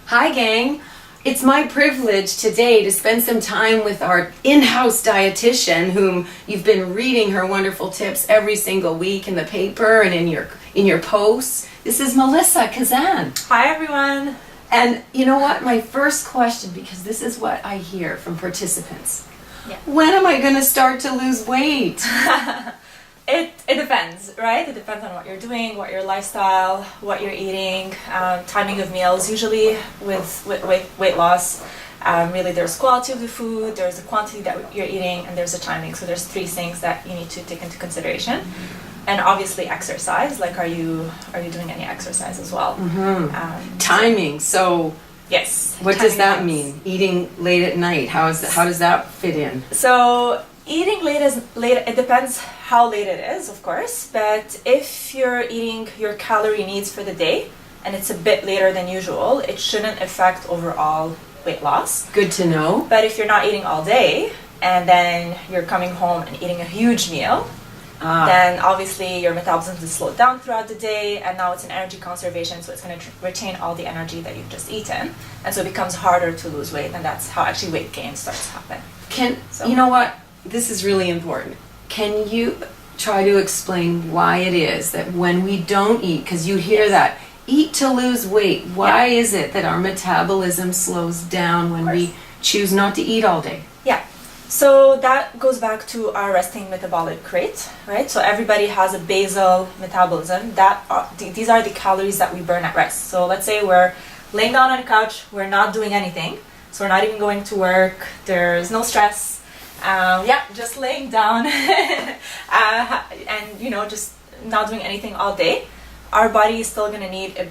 Hi gang, it's my privilege today to spend some time with our in-house dietitian whom you've been reading her wonderful tips every single week in the paper and in your posts. This is Melissa Kazan. Hi everyone. And you know what, my first question, because this is what I hear from participants. Yeah. When am I going to start to lose weight? It depends, right? It depends on what you're doing, what your lifestyle, what you're eating, timing of meals. Usually with weight loss, really there's quality of the food, there's the quantity that you're eating, and there's the timing. So there's three things that you need to take into consideration. And obviously exercise, like are you doing any exercise as well? Mm-hmm. Timing, so yes. What does that mean? Eating late at night, how does that fit in? So eating late, it depends how late it is, of course, but if you're eating your calorie needs for the day and it's a bit later than usual, it shouldn't affect overall weight loss. Good to know. But if you're not eating all day and then you're coming home and eating a huge meal, then obviously your metabolism is slowed down throughout the day, and now it's an energy conservation, so it's going to retain all the energy that you've just eaten, and so it becomes harder to lose weight, and that's how actually weight gain starts to happen. You know what? This is really important. Can you try to explain why it is that when we don't eat, because you hear that, eat to lose weight, why is it that our metabolism slows down when we choose not to eat all day? Yeah. So that goes back to our resting metabolic rate, right? So everybody has a basal metabolism. These are the calories that we burn at rest. So let's say we're laying down on the couch, we're not doing anything. So we're not even going to work, there's no stress. Just laying down and just not doing anything all day. Our body is still going to need a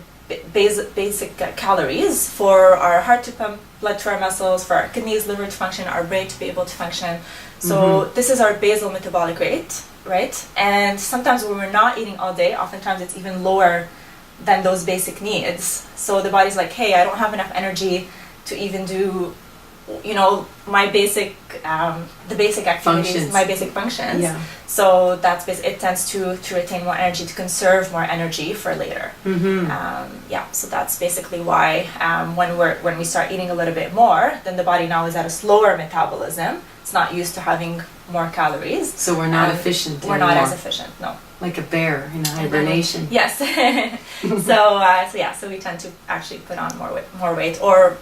basic calories for our heart to pump blood to our muscles, for our kidneys, liver to function, our brain to be able to function. So this is our basal metabolic rate, right? And sometimes when we're not eating all day, oftentimes it's even lower than those basic needs. So the body's like, hey, I don't have enough energy to even do my basic the basic activities, my basic functions. Yeah. So that's it tends to retain more energy, to conserve more energy for later. So that's basically why when we start eating a little bit more, then the body now is at a slower metabolism. It's not used to having more calories. So we're not efficient anymore. We're not as efficient, no. Like a bear in hibernation. Yes. So we tend to actually put on more weight, or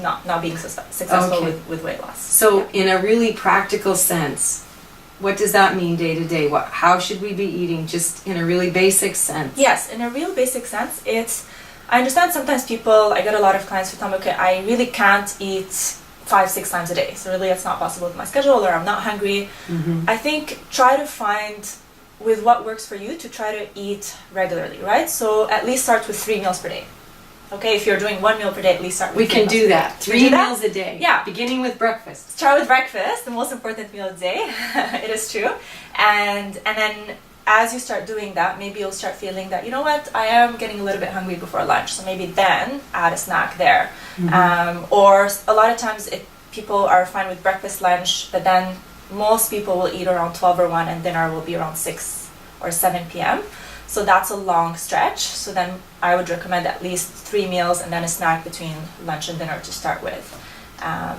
not being successful with weight loss. So in a really practical sense, what does that mean day to day? How should we be eating, just in a really basic sense? Yes, in a real basic sense, I understand sometimes I get a lot of clients who tell me, okay, I really can't eat 5-6 times a day. So really it's not possible with my schedule, or I'm not hungry. I think try to find with what works for you to try to eat regularly, right? So at least start with 3 meals per day. Okay, if you're doing 1 meal per day, at least start with 3 meals. We can do that. 3 meals a day. Yeah. Beginning with breakfast. Start with breakfast, the most important meal of the day. It is true. And then as you start doing that, maybe you'll start feeling that, you know what, I am getting a little bit hungry before lunch. So maybe then add a snack there. Or a lot of times people are fine with breakfast, lunch, but then most people will eat around 12 or 1, and dinner will be around 6 or 7 p.m. So that's a long stretch. So then I would recommend at least 3 meals and then a snack between lunch and dinner to start with.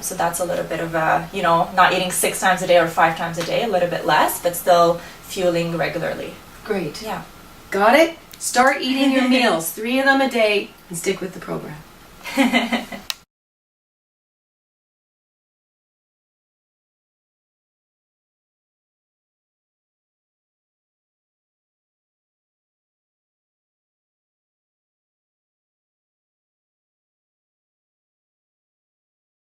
So that's a little bit of not eating 6 times a day or 5 times a day, a little bit less, but still fueling regularly. Great. Yeah. Got it? Start eating your meals, 3 of them a day, and stick with the program.